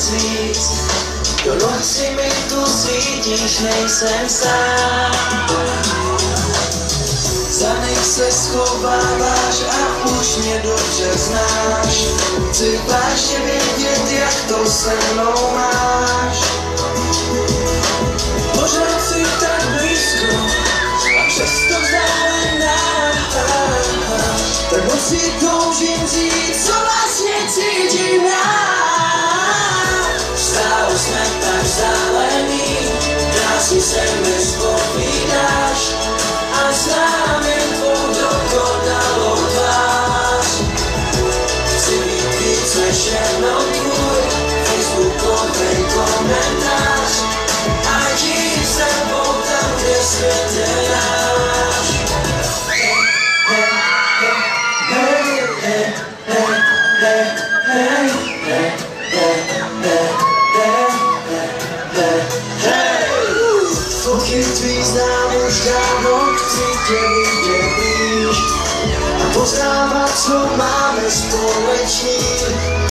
moc víc. Do noci mi tu svítíš, nejsem sám. Za nich se schováváš a už mě dobře znáš. Chci vážně vědět, jak to se mnou máš. Pořád si tak blízko a přesto vzdálená. Tak moc si toužím říct, co vlastně cítím já. Stále jsme tak vzdálený, krásně se mi zpovídáš a znám jen tvou dokonalou tvář. Chci mít víc než jenom tvůj facebookový komentář a jít s tebou tam, kde svět je náš. Fotky tvý znám už dávno, chci tě vidět blíž a poznávat, co máme společný.